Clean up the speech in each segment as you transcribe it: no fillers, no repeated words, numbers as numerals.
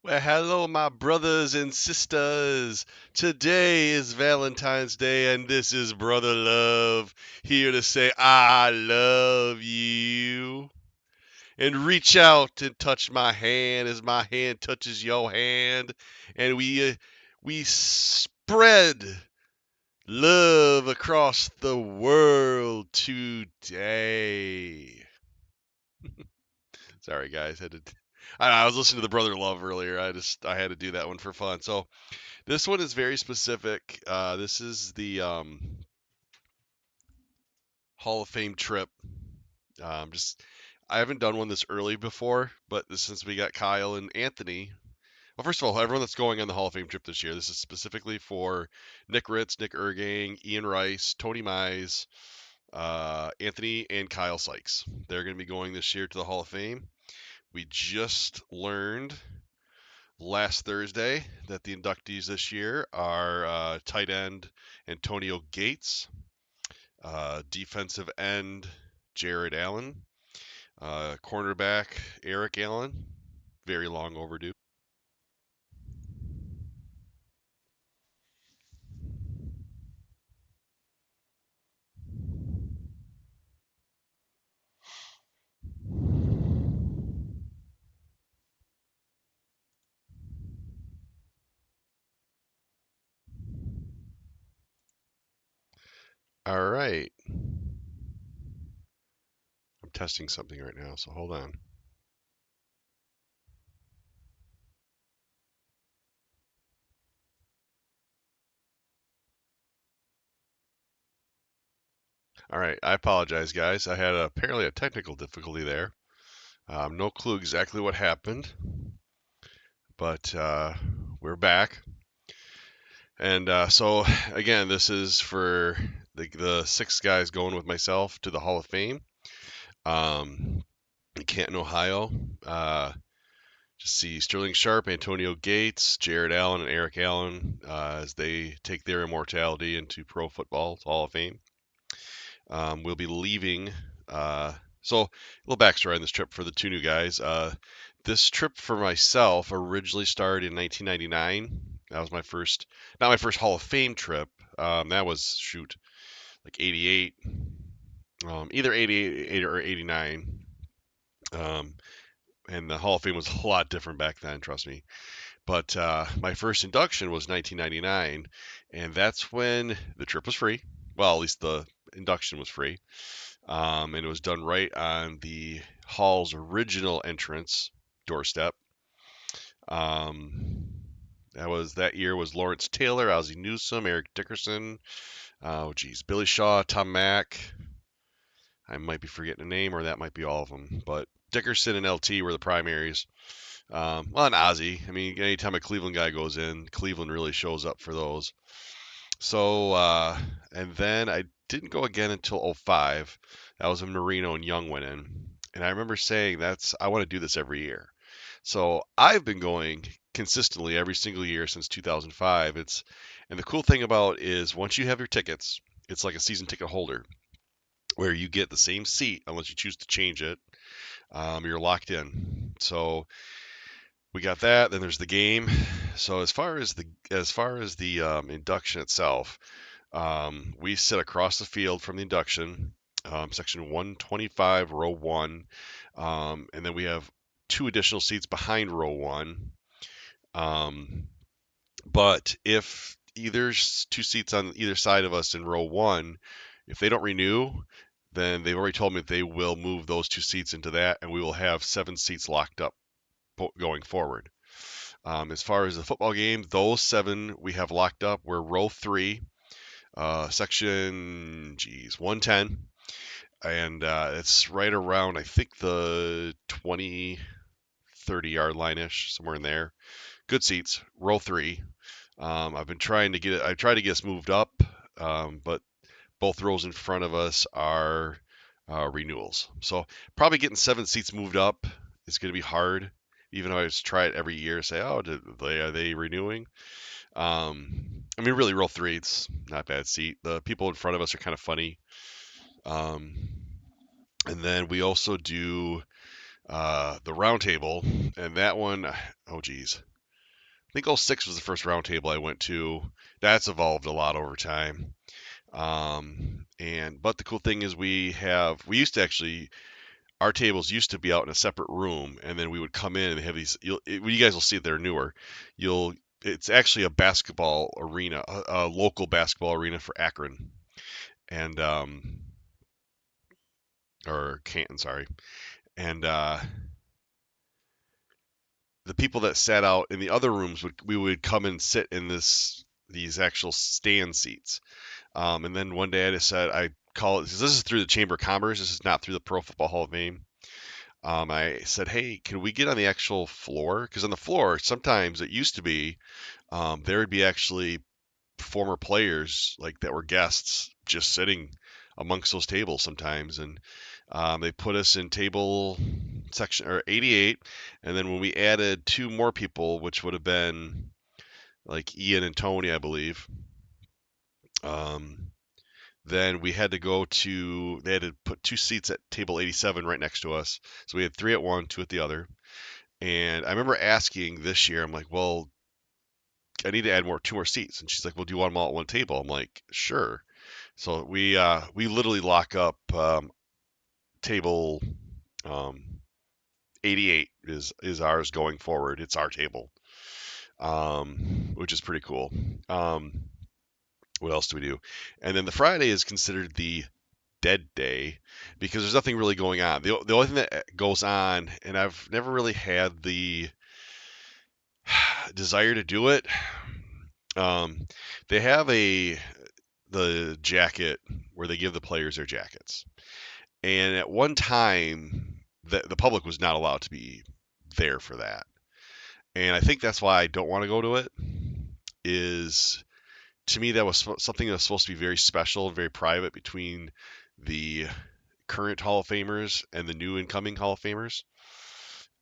Well, hello, my brothers and sisters. Today is Valentine's Day, and this is Brother Love here to say I love you. And reach out and touch my hand as my hand touches your hand, and we spread love across the world today. Sorry, guys, I was listening to the Brother Love earlier. I had to do that one for fun. So this one is very specific. This is the Hall of Fame trip. Just I haven't done one this early before, but since we got Kyle and Anthony, well, first of all, everyone that's going on the Hall of Fame trip this year, this is specifically for Nick Ritz, Nick Ergang, Ian Rice, Tony Mize, Anthony, and Kyle Sykes. They're going to be going this year to the Hall of Fame. We just learned last Thursday that the inductees this year are tight end Antonio Gates, defensive end Jared Allen, cornerback Eric Allen, very long overdue. All right, I'm testing something right now, so hold on. All right, I apologize, guys. I had apparently a technical difficulty there. No clue exactly what happened, but we're back. And so, again, this is for the six guys going with myself to the Hall of Fame. In Canton, Ohio. Just see Sterling Sharp, Antonio Gates, Jared Allen, and Eric Allen as they take their immortality into Pro Football Hall of Fame. We'll be leaving. So, a little backstory on this trip for the two new guys. This trip for myself originally started in 1999. That was my first, not my first Hall of Fame trip. That was, shoot, like 88, either 88 or 89. Um, and the Hall of Fame was a lot different back then, trust me. But my first induction was 1999, and that's when the trip was free. Well, at least the induction was free, and it was done right on the Hall's original entrance doorstep. Um, that year was Lawrence Taylor, Ozzie Newsome, Eric Dickerson. Oh, geez, Billy Shaw, Tom Mack. I might be forgetting a name, or that might be all of them. But Dickerson and LT were the primaries. Well, and Ozzy. I mean, anytime a Cleveland guy goes in, Cleveland really shows up for those. So, and then I didn't go again until '05. That was when Marino and Young went in. And I remember saying I want to do this every year. So I've been going consistently every single year since 2005. And the cool thing about is once you have your tickets, it's like a season ticket holder where you get the same seat unless you choose to change it. You're locked in. So we got that. Then there's the game. So as far as the induction itself, we sit across the field from the induction, section 125, row one, and then we have two additional seats behind row one. Um, but if either's two seats on either side of us in row one, if they don't renew, then they've already told me that they will move those two seats into that, and we will have seven seats locked up going forward. As far as the football game, those seven we have locked up. We're row three, section, 110. And it's right around, I think, the 20, 30-yard line ish, somewhere in there. Good seats, row three. I've been trying to get it, I tried to get us moved up, but both rows in front of us are renewals. So probably getting seven seats moved up is going to be hard. Even though I just try it every year, say, oh, are they renewing? I mean, really, row three, it's not a bad seat. The people in front of us are kind of funny. Um, and then we also do the round table, and that one, oh geez, I think '06 was the first round table I went to. That's evolved a lot over time. And but the cool thing is we used to actually our tables used to be out in a separate room, and then we would come in and have these. You guys will see it, they're newer. You'll It's actually a basketball arena, a local basketball arena for Akron and or Canton, sorry. And the people that sat out in the other rooms we would come and sit in these actual stand seats. And then one day I decided I call it. This is through the Chamber of Commerce. This is not through the Pro Football Hall of Fame. I said, hey, can we get on the actual floor? Because on the floor, sometimes it used to be there would be actually former players like that were guests just sitting amongst those tables sometimes, and they put us in table section or 88, and then when we added two more people, which would have been like Ian and Tony, I believe, um, then we had to go to they had to put two seats at table 87 right next to us, so we had three at one, two at the other. And I remember asking this year, I'm like, well, I need to add two more seats. And she's like, well, do you want them all at one table? I'm like, sure. So we literally lock up table um, 88 is ours going forward. It's our table, which is pretty cool. What else do we do? And then the Friday is considered the dead day because there's nothing really going on. The only thing that goes on, and I've never really had the desire to do it. Um, they have the jacket where they give the players their jackets. And at one time, the public was not allowed to be there for that. And I think that's why I don't want to go to it. Is to me that was something that was supposed to be very special and very private between the current Hall of Famers and the new incoming Hall of Famers.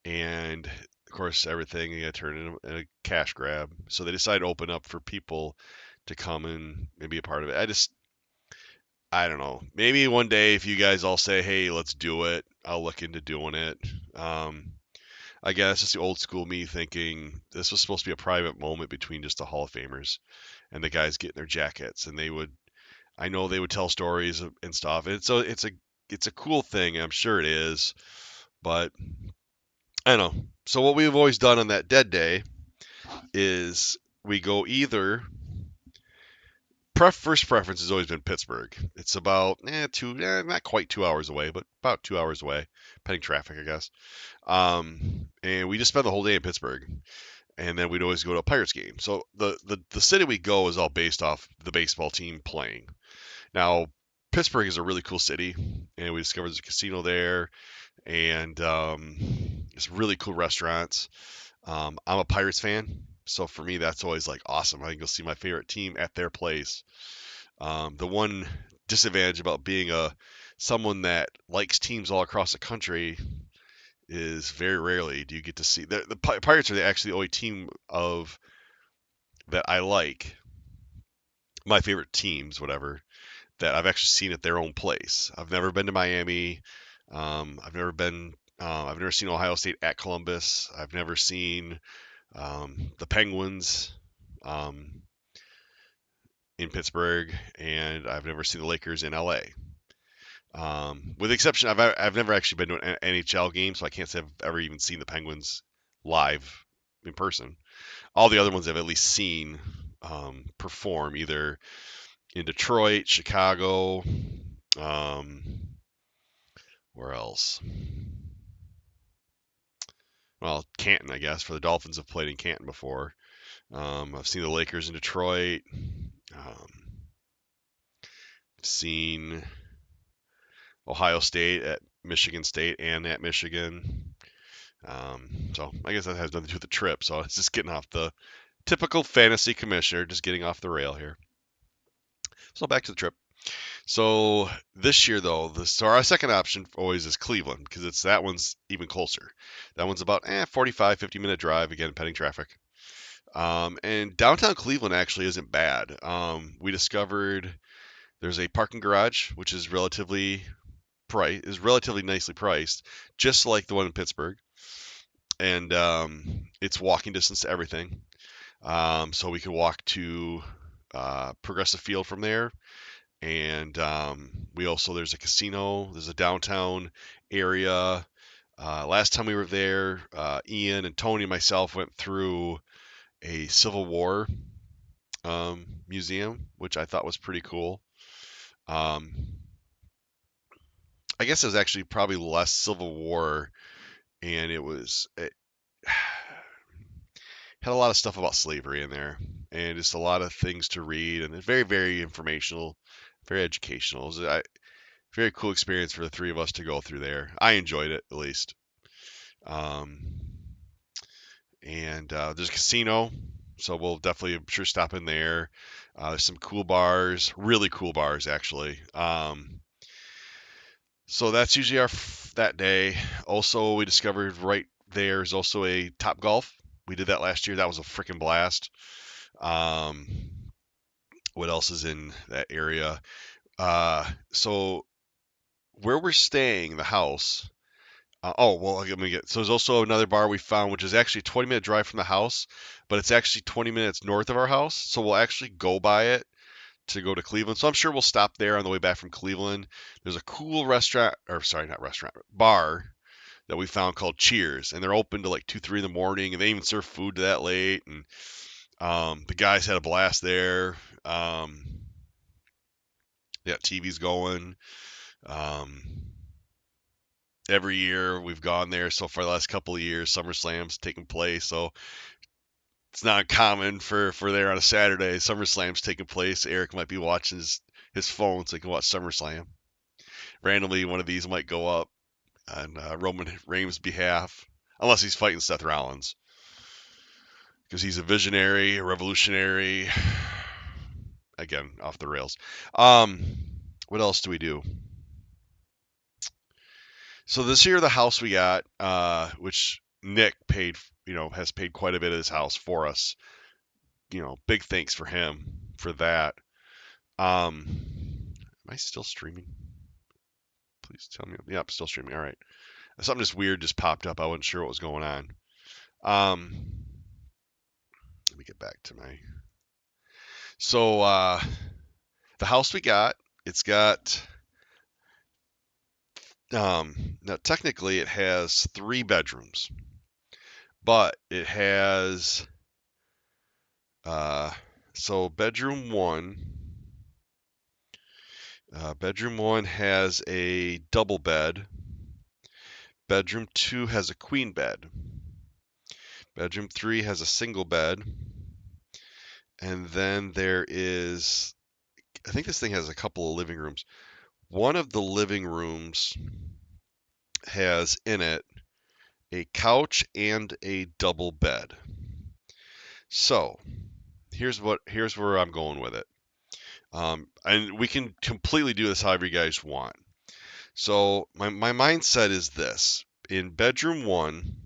And of course, everything got turned into a cash grab. So they decided to open up for people to come and be a part of it. I don't know. Maybe one day if you guys all say, "Hey, let's do it," I'll look into doing it. I guess it's the old school me thinking this was supposed to be a private moment between just the Hall of Famers and the guys getting their jackets, and I know they would tell stories and stuff. And so it's a cool thing. I'm sure it is, but I don't know. So what we've always done on that dead day is we go either first preference has always been Pittsburgh. It's about not quite 2 hours away, but about 2 hours away, pending traffic, I guess. And we just spend the whole day in Pittsburgh, and then we'd always go to a Pirates game. So the city we go is all based off the baseball team playing. Now, Pittsburgh is a really cool city, and we discovered there's a casino there, and it's really cool restaurants. I'm a Pirates fan, so for me that's always like awesome. I can go see my favorite team at their place. The one disadvantage about being someone that likes teams all across the country is very rarely do you get to see the Pirates are actually the only team of that I like, my favorite teams, whatever, that I've actually seen at their own place. I've never been to Miami. I've never seen Ohio State at Columbus. I've never seen the Penguins in Pittsburgh, and I've never seen the Lakers in LA. With the exception, I've never actually been to an NHL game, so I can't say I've ever even seen the Penguins live in person. All the other ones I've at least seen perform either in Detroit, Chicago, um, where else? Well, Canton, I guess, for the Dolphins have played in Canton before. I've seen the Lakers in Detroit. Seen Ohio State at Michigan State and at Michigan. So I guess that has nothing to do with the trip. So it's just getting off the typical fantasy commissioner, just getting off the rail here. So back to the trip. So this year though, so our second option always is Cleveland because that one's even closer. That one's about 45, 50-minute drive, again, pending traffic. And downtown Cleveland actually isn't bad. We discovered there's a parking garage, which is relatively nicely priced, just like the one in Pittsburgh. And it's walking distance to everything. So we could walk to Progressive Field from there. And we also, there's a casino, there's a downtown area. Last time we were there, Ian and Tony and myself went through a Civil War museum, which I thought was pretty cool. Um, I guess it was actually probably less Civil War, and it had a lot of stuff about slavery in there, and just a lot of things to read, and it's very, very informational, very educational. It was a very cool experience for the three of us to go through there. I enjoyed it, at least. Um, and there's a casino, so we'll definitely, I'm sure, stop in there. There's some cool bars, really cool bars, actually. So that's usually that day. Also, we discovered right there is also a Top Golf. We did that last year. That was a freaking blast. Um, what else is in that area? So where we're staying, the house. Oh well, let me get. So there's also another bar we found, which is actually a 20-minute drive from the house, but it's actually 20 minutes north of our house. So we'll actually go by it to go to Cleveland. So I'm sure we'll stop there on the way back from Cleveland. There's a cool restaurant, or sorry, not restaurant, bar that we found called Cheers, and they're open to like 2, 3 in the morning, and they even serve food to that late. And the guys had a blast there. Yeah, TV's going. Um, every year we've gone there so far the last couple of years. SummerSlam's taking place, so it's not common for there on a Saturday. SummerSlam's taking place. Eric might be watching his phone so he can watch SummerSlam. Randomly, one of these might go up on Roman Reigns' behalf, unless he's fighting Seth Rollins, because he's a visionary, a revolutionary. Again, off the rails. Um, what else do we do? So this year, the house we got, which Nick paid, has paid quite a bit of this house for us. Big thanks for him for that. Am I still streaming? Please tell me. Yep, still streaming. All right. Something just weird just popped up. I wasn't sure what was going on. Um, let me get back to my. So the house we got, it's got. Now technically it has 3 bedrooms, but it has. So bedroom one has a double bed. Bedroom 2 has a queen bed. Bedroom 3 has a single bed. And then there is, I think this thing has a couple of living rooms. One of the living rooms has in it a couch and a double bed. So here's where I'm going with it. And we can completely do this however you guys want. So my mindset is this: in bedroom 1,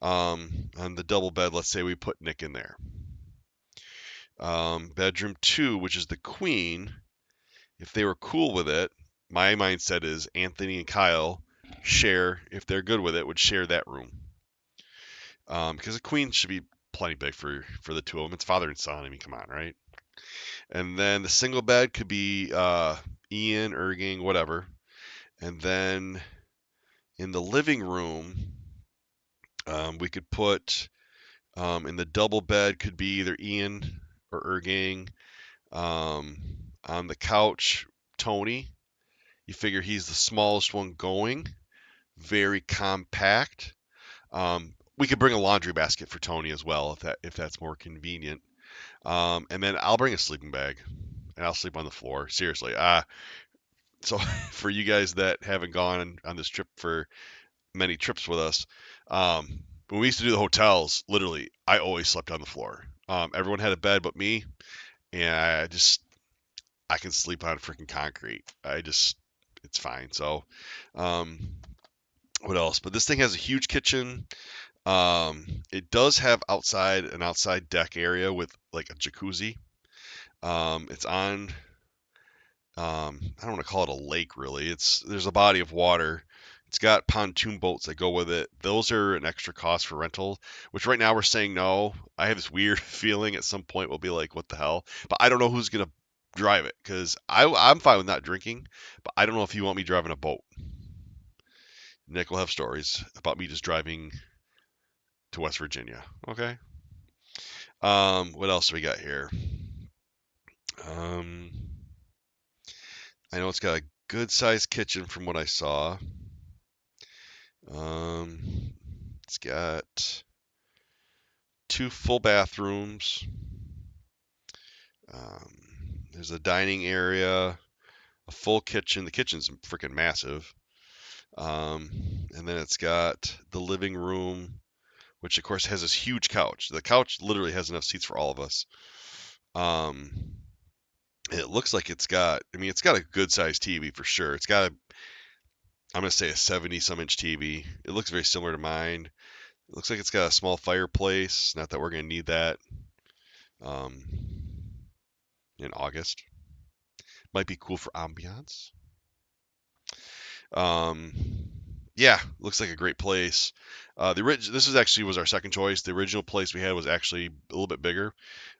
on the double bed, let's say we put Nick in there. Bedroom 2, which is the queen, if they were cool with it, my mindset is Anthony and Kyle share, if they're good with it, would share that room. Because the queen should be plenty big for the two of them. It's father and son. I mean, come on, right? And then the single bed could be Ian, Erging, whatever. And then in the living room, we could put in the double bed could be either Ian or Ergang. On the couch, Tony. You figure he's the smallest one going, very compact. We could bring a laundry basket for Tony as well if that's more convenient. And then I'll bring a sleeping bag, and I'll sleep on the floor. Seriously. So for you guys that haven't gone on this trip for many trips with us, when we used to do the hotels, literally, I always slept on the floor. Everyone had a bed but me, and I can sleep on freaking concrete. It's fine. So, what else? But this thing has a huge kitchen. It does have an outside deck area with like a jacuzzi. It's on, I don't want to call it a lake really. There's a body of water. It's got pontoon boats that go with it. Those are an extra cost for rental, which right now we're saying no. I have this weird feeling at some point we'll be like, what the hell? But I don't know who's going to drive it because I'm fine with not drinking, but I don't know if you want me driving a boat. Nick will have stories about me just driving to West Virginia. Okay. What else do we got here? Um, I know it's got a good sized kitchen from what I saw. It's got 2 full bathrooms. Um, there's a dining area, a full kitchen. The kitchen's freaking massive. Um, and then it's got the living room, which of course has this huge couch. The couch literally has enough seats for all of us. Um, it looks like it's got a good sized TV for sure. I'm going to say a 70 some inch TV. It looks very similar to mine. It looks like it's got a small fireplace. Not that we're going to need that um, in August. Might be cool for ambiance. Um, yeah, looks like a great place. This was our second choice. The original place we had was actually a little bit bigger.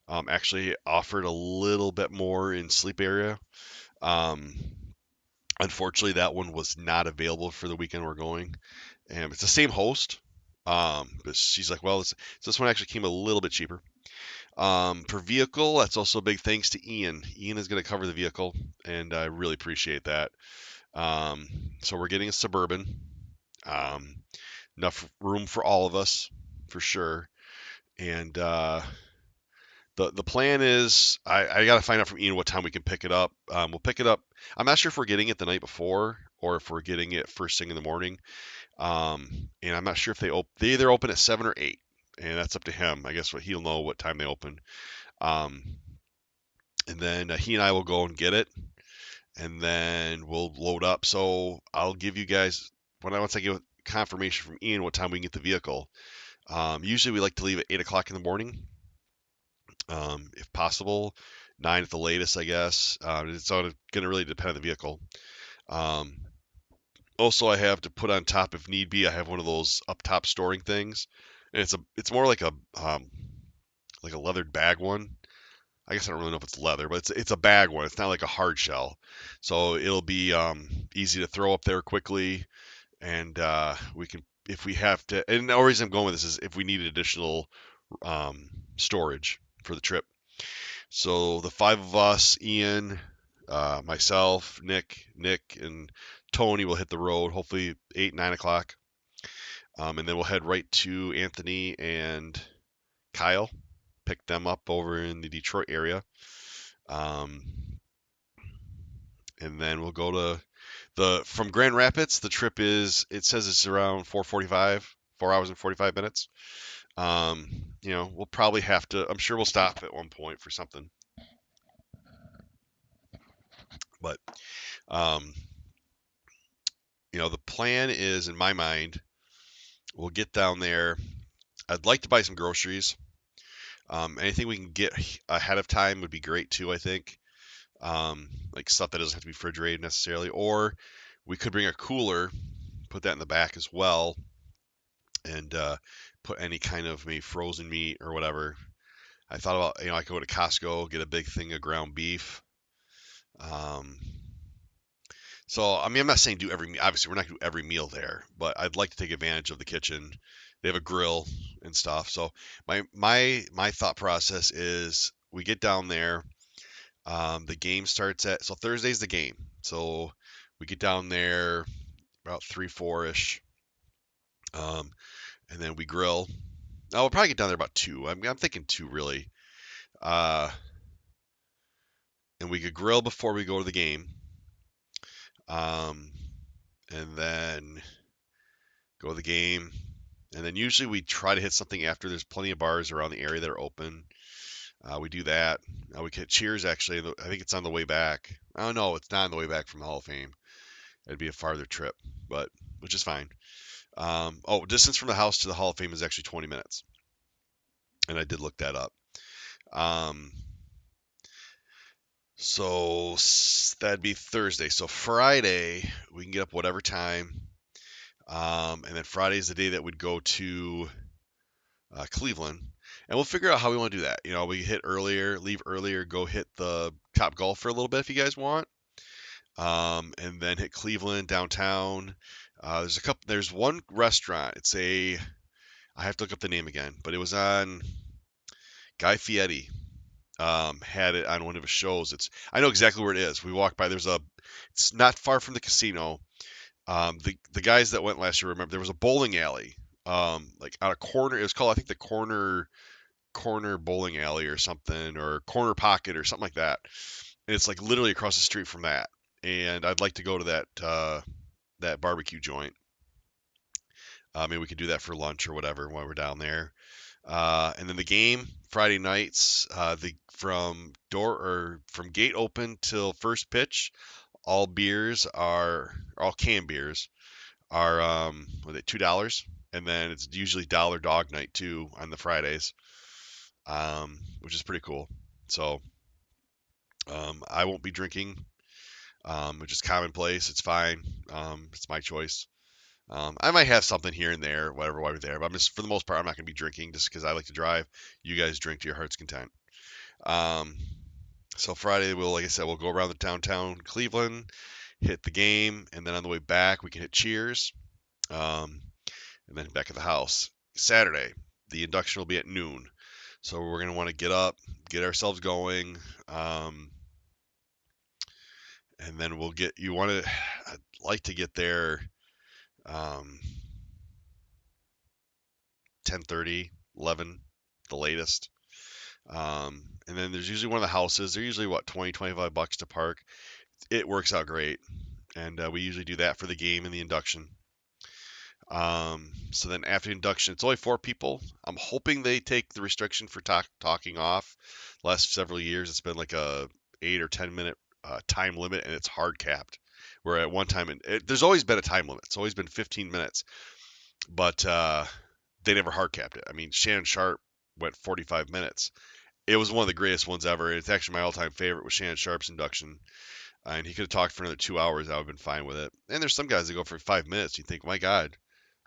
Actually offered a little bit more in sleep area. Um, Unfortunately, that one was not available for the weekend we're going. And it's the same host. But she's like, well, this one actually came a little bit cheaper. Per vehicle, that's also a big thanks to Ian. Ian is going to cover the vehicle, and I really appreciate that. Um, so we're getting a Suburban. Um, Enough room for all of us, for sure. And the plan is I got to find out from Ian what time we can pick it up. We'll pick it up. I'm not sure if we're getting it the night before or if we're getting it first thing in the morning. And I'm not sure if they either open at 7 or 8, and that's up to him. I guess what he'll know what time they open. Um, and then he and I will go and get it, and then we'll load up. So I'll give you guys once I get confirmation from Ian what time we can get the vehicle. Usually we like to leave at 8 o'clock in the morning, if possible. 9 at the latest, I guess. It's going to really depend on the vehicle. Um, Also, I have to put on top if need be. I have one of those up top storing things, and it's more like a leathered bag one. I guess I don't really know if it's leather, but it's a bag one. It's not like a hard shell, so it'll be easy to throw up there quickly, and we can if we have to. And the only reason I'm going with this is if we need additional storage for the trip. So the 5 of us, Ian, myself, Nick, and Tony will hit the road. Hopefully 8, 9 o'clock, and then we'll head right to Anthony and Kyle. Pick them up over in the Detroit area. Um, and then we'll go to from Grand Rapids. The trip it says it's around 4 hours and 45 minutes. We'll probably have to. I'm sure we'll stop at one point for something. But um, the plan is in my mind, we'll get down there. I'd like to buy some groceries. Anything we can get ahead of time would be great too, I think. Like stuff that doesn't have to be refrigerated necessarily, or we could bring a cooler, put that in the back as well, and put any kind of maybe frozen meat or whatever. I thought about, I could go to Costco, get a big thing of ground beef. So, I mean, I'm not saying obviously we're not going to do every meal there, but I'd like to take advantage of the kitchen. They have a grill and stuff. So my thought process is we get down there. The game starts so Thursday's the game. So we get down there about 3, 4-ish. And then we grill. We'll probably get down there about 2. I'm thinking 2 really. And we could grill before we go to the game. And then go to the game. And then usually we try to hit something after. There's plenty of bars around the area that are open. We do that. We get Cheers actually. I think it's on the way back. Oh no, it's not on the way back from the Hall of Fame. It'd be a farther trip, which is fine. Distance from the house to the Hall of Fame is actually 20 minutes, and I did look that up. So that'd be Thursday. So Friday we can get up whatever time. And then Friday is the day that we'd go to Cleveland, and we'll figure out how we want to do that. We hit earlier, leave earlier, go hit the Top Golf for a little bit if you guys want, and then hit Cleveland downtown. There's one restaurant. I have to look up the name again, but it was on Guy Fieri. Had it on one of his shows. I know exactly where it is. We walked by. It's not far from the casino. The guys that went last year remember there was a bowling alley, like on a corner. It was called, I think, the corner bowling alley or something, or corner pocket or something like that. And it's like literally across the street from that. And I'd like to go to that barbecue joint. Maybe we could do that for lunch or whatever while we're down there. And then the game Friday nights, from gate open till first pitch, all canned beers are what are they, $2, and then it's usually dollar dog night too on the Fridays, which is pretty cool. So I won't be drinking, which is commonplace. It's fine. It's my choice. I might have something here and there, whatever, while we're there, but for the most part, I'm not going to be drinking just because I like to drive. You guys drink to your heart's content. Um, so Friday, like I said, we'll go around the downtown Cleveland, hit the game, and then on the way back, we can hit Cheers, um, and then back at the house. Saturday, the induction will be at noon, so we're going to want to get up, get ourselves going, and then I'd like to get there 10:30, 11, the latest. And then there's usually one of the houses. They're usually, what, 20, $25 to park. It works out great. And we usually do that for the game and the induction. So then after induction, it's only 4 people. I'm hoping they take the restriction for talking off. The last several years, it's been like a 8 or 10 minute time limit, and it's hard capped. Where at one time, there's always been a time limit. It's always been 15 minutes, but they never hard capped it. I mean, Shannon Sharp went 45 minutes. It was one of the greatest ones ever. It's actually my all-time favorite was Shannon Sharp's induction. And he could have talked for another 2 hours. I would have been fine with it. And there's some guys that go for 5 minutes. You think, my God,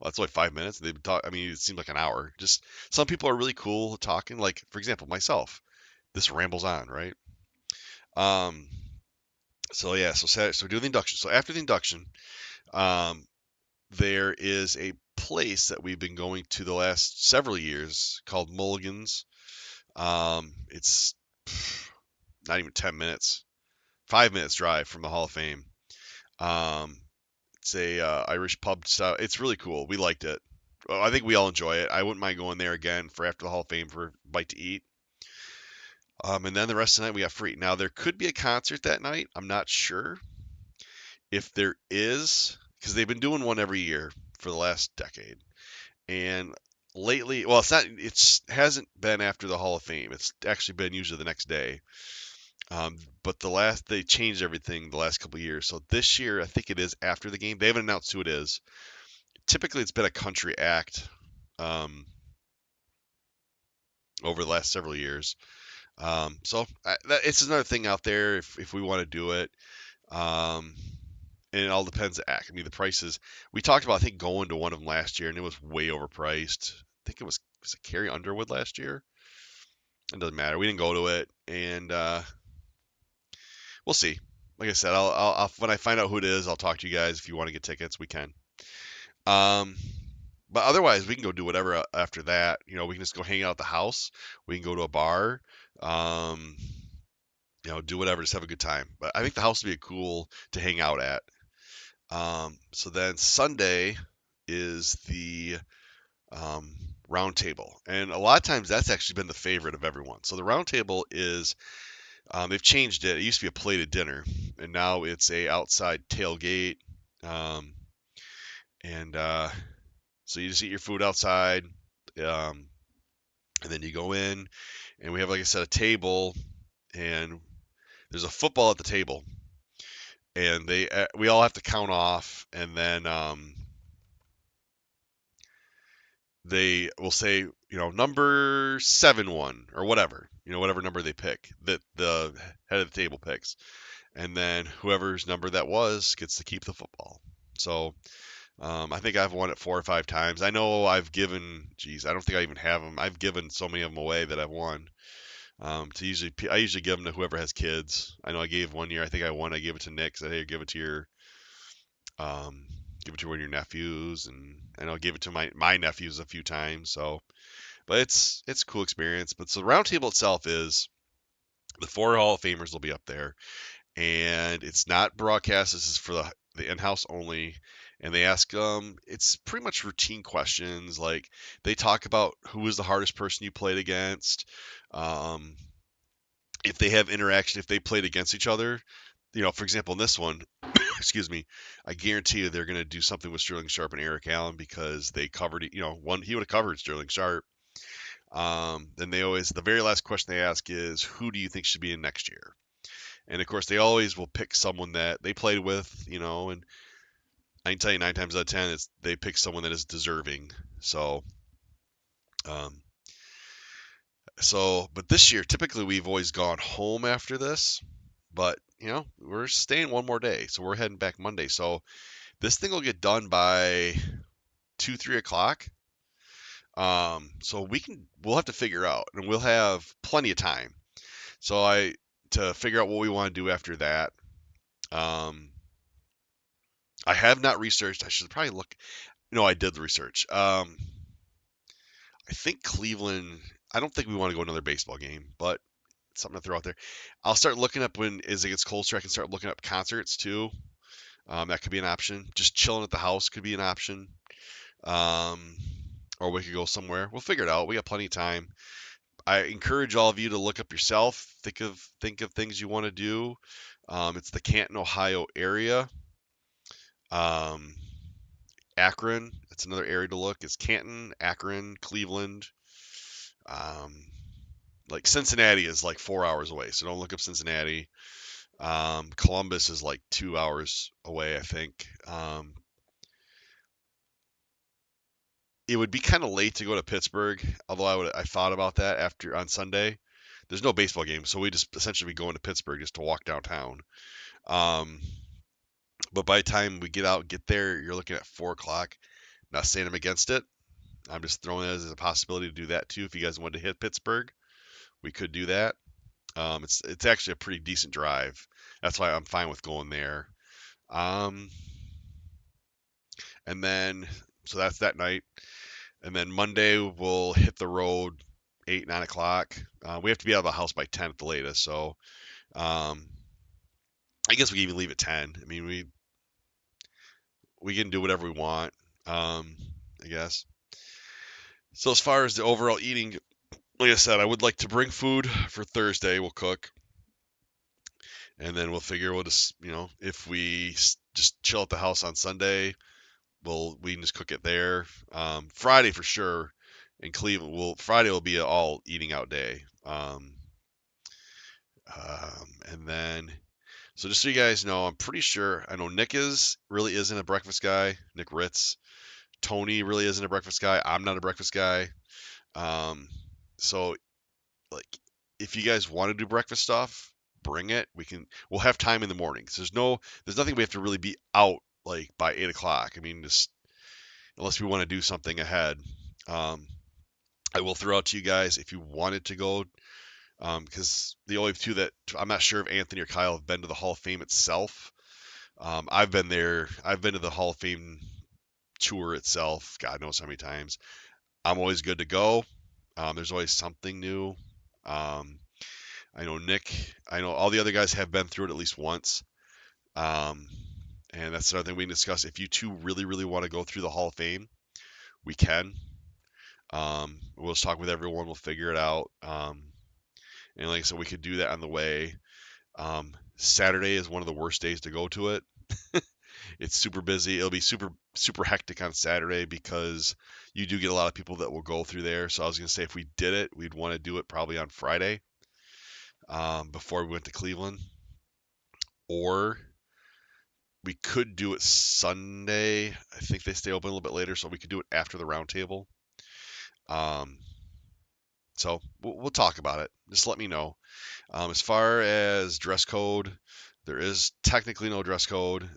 well, that's only 5 minutes. They've talk. I mean, it seemed like an hour. Just some people are really cool talking. Like, for example, myself. This rambles on, right? Um. So yeah. So do the induction. So after the induction, um, there is a place that we've been going to the last several years called Mulligan's. It's not even 10 minutes, 5 minutes drive from the Hall of Fame. Um, it's a Irish pub style. It's really cool. We liked it. Well, I think we all enjoy it. I wouldn't mind going there again for after the Hall of Fame for a bite to eat. And then the rest of the night we got free. Now there could be a concert that night. I'm not sure if there is, because they've been doing one every year for the last decade. And lately, well, it's not. It's hasn't been after the Hall of Fame. It's actually been usually the next day. But they changed everything the last couple of years. So this year, I think it is after the game. They haven't announced who it is. Typically, it's been a country act um, over the last several years. It's another thing out there if we want to do it. Um, and it all depends on the act. I mean, the prices we talked about, I think, going to one of them last year, and it was way overpriced. I think was it Carrie Underwood last year? It doesn't matter. We didn't go to it, and we'll see. Like I said, I'll when I find out who it is, I'll talk to you guys. If you want to get tickets, we can. Um, but otherwise, we can go do whatever after that. We can just go hang out at the house. We can go to a bar. Um, do whatever, just have a good time. But I think the house would be cool to hang out at. So then Sunday is the um, round table, and a lot of times that's actually been the favorite of everyone. So the round table is they've changed it. It used to be a plated dinner, and now it's a outside tailgate. Um, and So you just eat your food outside, um, and then you go in, and we have, like I said, a table, and there's a football at the table, and we all have to count off, and then they will say, number 7-1 or whatever, whatever number they pick that the head of the table picks, and then whoever's number that was gets to keep the football. So I think I've won it 4 or 5 times. I know I've given, geez, I don't think I even have them. I've given so many of them away that I've won. I usually give them to whoever has kids. I know I gave one year. I think I won. I gave it to Nick. Said, hey, um, give it to one of your nephews, and I know I gave it to my nephews a few times. So, but it's a cool experience. But so the roundtable itself is the four Hall of Famers will be up there, and it's not broadcast. This is for the in-house only, and they ask it's pretty much routine questions. Like they talk about who was the hardest person you played against, um, if they have interaction, if they played against each other. For example, in this one, excuse me, I guarantee you they're going to do something with Sterling Sharp and Eric Allen because they covered, one he would have covered Sterling Sharp. Then the very last question they ask is, who do you think should be in next year? And of course, they always will pick someone that they played with, and I can tell you 9 times out of 10, they pick someone that is deserving. Um, but this year, typically we've always gone home after this, but we're staying one more day, so we're heading back Monday. So this thing will get done by 2, 3 o'clock. So we'll have to figure out, and we'll have plenty of time. So to figure out what we want to do after that. Um, I have not researched. I should probably look. No, I did the research. I think Cleveland. I don't think we want to go another baseball game, but it's something to throw out there. I'll start looking up as it gets closer. I can start looking up concerts too. That could be an option. Just chilling at the house could be an option. Um, or we could go somewhere. We'll figure it out. We got plenty of time. I encourage all of you to look up yourself. Think of things you want to do. It's the Canton, Ohio area. Um, Akron. That's another area to look. It's Canton, Akron, Cleveland. Um, like Cincinnati is like 4 hours away, so don't look up Cincinnati. Columbus is like 2 hours away, I think. It would be kind of late to go to Pittsburgh, although I thought about that after on Sunday. There's no baseball game, so we just essentially be going to Pittsburgh just to walk downtown. Um, but by the time we get there, you're looking at 4 o'clock. Not saying I'm against it. I'm just throwing it as a possibility to do that too. If you guys wanted to hit Pittsburgh, we could do that. It's actually a pretty decent drive. That's why I'm fine with going there. Um, and then so that's that night. And then Monday we'll hit the road 8, 9 o'clock. We have to be out of the house by 10 at the latest. So um, I guess we can even leave at 10. I mean, we can do whatever we want. I guess. So as far as the overall eating, like I said, I would like to bring food for Thursday. We'll cook, and then we'll figure we'll just if we just chill at the house on Sunday, we can just cook it there. Friday for sure in Cleveland. Friday will be an all eating out day. And then so just so you guys know, I'm pretty sure I know Nick really isn't a breakfast guy. Nick Ritz. Tony really isn't a breakfast guy. I'm not a breakfast guy. Um, so like if you guys want to do breakfast stuff, bring it. We'll have time in the mornings. There's nothing we have to really be out like by 8 o'clock. I mean, just unless we want to do something ahead. Um, I will throw out to you guys if you wanted to go, because the only two that I'm not sure if Anthony or Kyle have been to the Hall of Fame itself. I've been there. I've been to the Hall of Fame tour itself. God knows how many times. I'm always good to go. There's always something new. Um, I know Nick. I know all the other guys have been through it at least once. Um, and that's another thing we can discuss. If you two really, really want to go through the Hall of Fame, we can. We'll just talk with everyone. We'll figure it out. And like I said, we could do that on the way. Saturday is one of the worst days to go to it. It's super busy. It'll be super, super hectic on Saturday because you do get a lot of people that will go through there. So I was going to say if we did it, we'd want to do it probably on Friday, before we went to Cleveland. Or we could do it Sunday. I think they stay open a little bit later, so we could do it after the roundtable. Um, so we'll talk about it. Just let me know. As far as dress code, there is technically no dress code.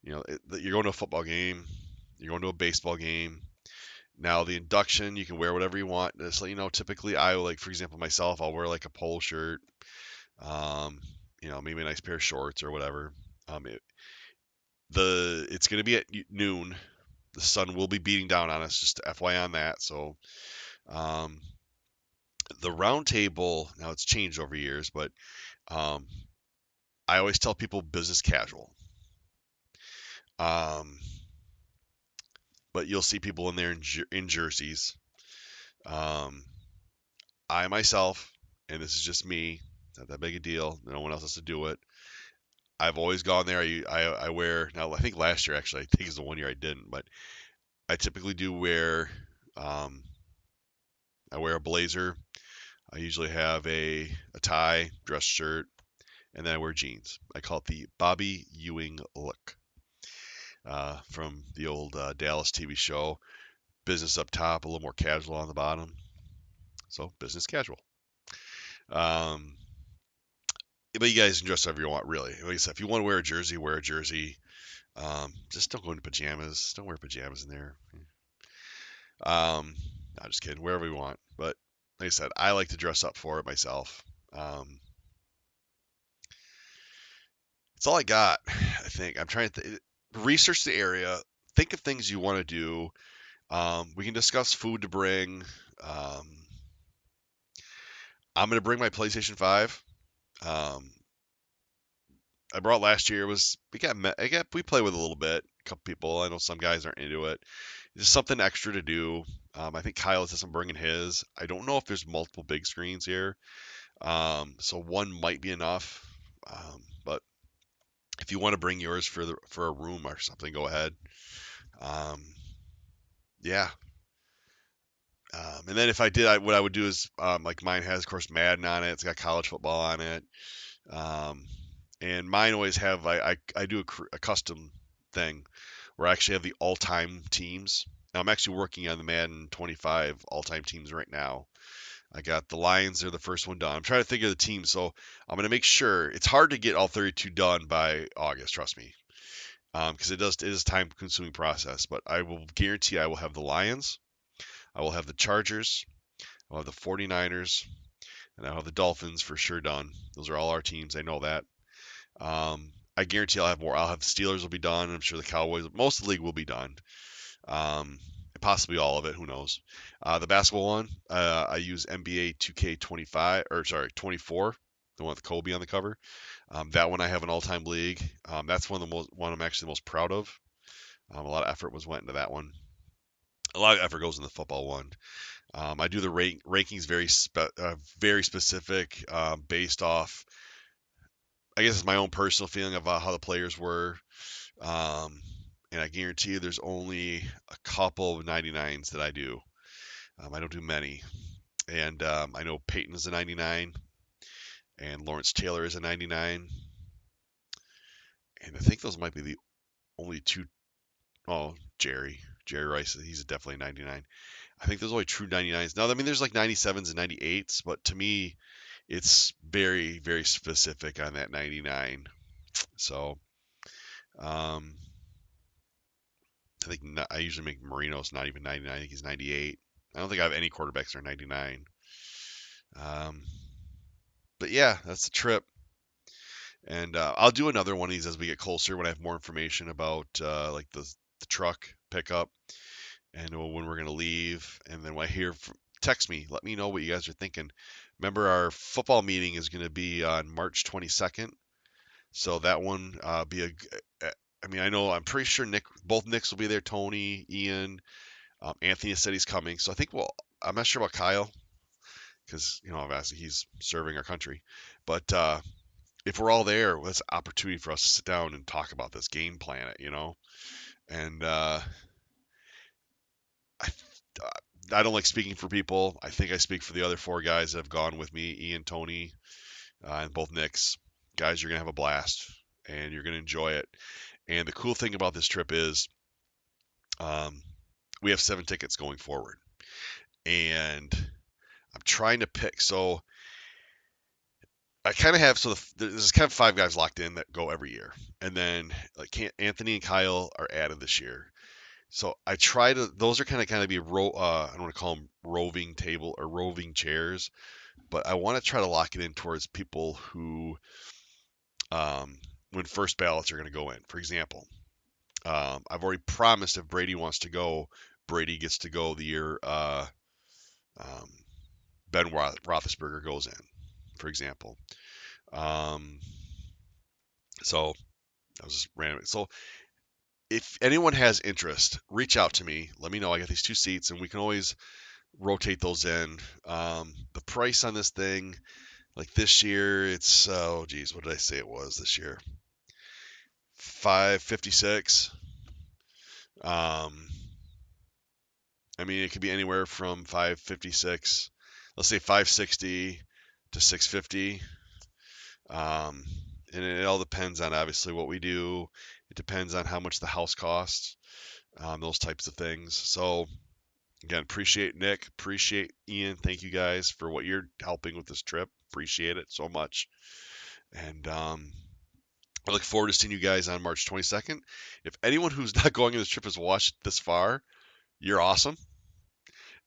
You're going to a football game, you're going to a baseball game. Now the induction, you can wear whatever you want. Just let you know, typically I like, for example, myself, I'll wear like a polo shirt, um, maybe a nice pair of shorts or whatever. Um, it, it's going to be at noon. The sun will be beating down on us, just FYI on that. So um, the round table, now it's changed over years, but um, I always tell people business casual. Um, but you'll see people in there in jerseys. Um, I myself, and this is just me, not that big a deal. No one else has to do it. I've always gone there. I wear now. I think last year actually, I think is the one year I didn't, but I typically do wear. Um, I wear a blazer. I usually have a tie, dress shirt, and then I wear jeans. I call it the Bobby Ewing look, from the old Dallas TV show. Business up top, a little more casual on the bottom. So business casual. Um, but you guys can dress however you want, really. Like I said, if you want to wear a jersey, wear a jersey. Just don't go into pajamas. Don't wear pajamas in there. Um, no, just kidding. Wherever you want. But like I said, I like to dress up for it myself. That's all I got. I think I'm trying to research the area. Think of things you want to do. We can discuss food to bring. Um, I'm gonna bring my PlayStation 5. Um, I brought last year was we play with it a little bit. A couple people. I know some guys aren't into it. It's just something extra to do. I think Kyle says I'm bringing his. I don't know if there's multiple big screens here, so one might be enough. But if you want to bring yours for a room or something, go ahead. Um, yeah. And then if I did, what I would do is like mine has, of course, Madden on it. It's got college football on it. Um, and mine always have I do a custom thing where I actually have the all-time teams. Now I'm actually working on the Madden 25 all-time teams right now. I got the Lions; they're the first one done. I'm trying to think of the team, so I'm gonna make sure. It's hard to get all 32 done by August, trust me, because it is a time-consuming process. But I will guarantee I will have the Lions, I will have the Chargers, I'll have the 49ers, and I'll have the Dolphins for sure done. Those are all our teams. I know that. I guarantee I'll have more. I'll have the Steelers will be done. I'm sure the Cowboys, most of the league will be done. Um, Possibly all of it. Who knows? The basketball one, I use NBA 2K25 or sorry 24, the one with Kobe on the cover. That one I have an all-time league. That's one I'm actually the most proud of. A lot of effort went into that one. A lot of effort goes in the football one. I do the rankings very specific, based off. I guess it's my own personal feeling about how the players were. Um, and I guarantee you there's only a couple of 99s that I do. I don't do many. And I know Peyton is a 99, and Lawrence Taylor is a 99. And I think those might be the only two. Oh, Jerry Rice, he's definitely 99. I think there's only true 99s. Now, I mean, there's like 97s and 98s, but to me, it's very, very specific on that 99. So, um, I think I usually make Marino's not even 99. I think he's 98. I don't think I have any quarterbacks that are 99. Um, but yeah, that's the trip. And I'll do another one of these as we get closer when I have more information about like the truck pickup and when we're gonna leave. And then when I hear, text me, let me know what you guys are thinking. Remember, our football meeting is gonna be on March 22nd, so that one be a. I mean, I'm pretty sure both Nicks will be there. Tony, Ian, Anthony said he's coming, so I think I'm not sure about Kyle because obviously he's serving our country, but if we're all there, well, that's an opportunity for us to sit down and talk about this game plan it. And I, I don't like speaking for people. I think I speak for the other four guys that have gone with me, Ian, Tony, and both Nicks. Guys, you're gonna have a blast and you're gonna enjoy it. And the cool thing about this trip is, um, we have 7 tickets going forward, and I'm trying to pick. So I kind of have there's kind of 5 guys locked in that go every year, and then like Anthony and Kyle are added this year. So I try to those are kind of be I don't want to call them roving table or roving chairs, but I want to try to lock it in towards people who um, when first ballots are going to go in. For example, I've already promised if Brady wants to go, Brady gets to go the year um, Ben Roethlisberger goes in, for example. Um, so I was just random. So if anyone has interest, reach out to me. Let me know. I got these 2 seats, and we can always rotate those in. The price on this thing, like this year, it's oh geez, what did I say it was this year? 556. Um, I mean, it could be anywhere from 556, let's say 560 to 650. Um, and it all depends on obviously what we do. It depends on how much the house costs, those types of things. So again, appreciate Nick, appreciate Ian. Thank you guys for what you're helping with this trip. Appreciate it so much. And I look forward to seeing you guys on March 22nd. If anyone who's not going on this trip has watched this far, you're awesome.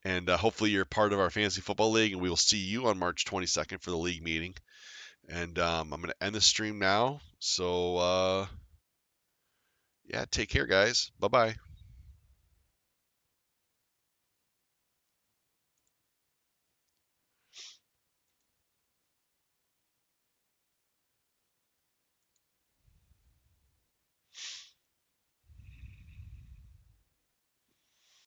And hopefully you're part of our fantasy football league, and we will see you on March 22nd for the league meeting. And I'm going to end the stream now. So, yeah, take care, guys. Bye bye.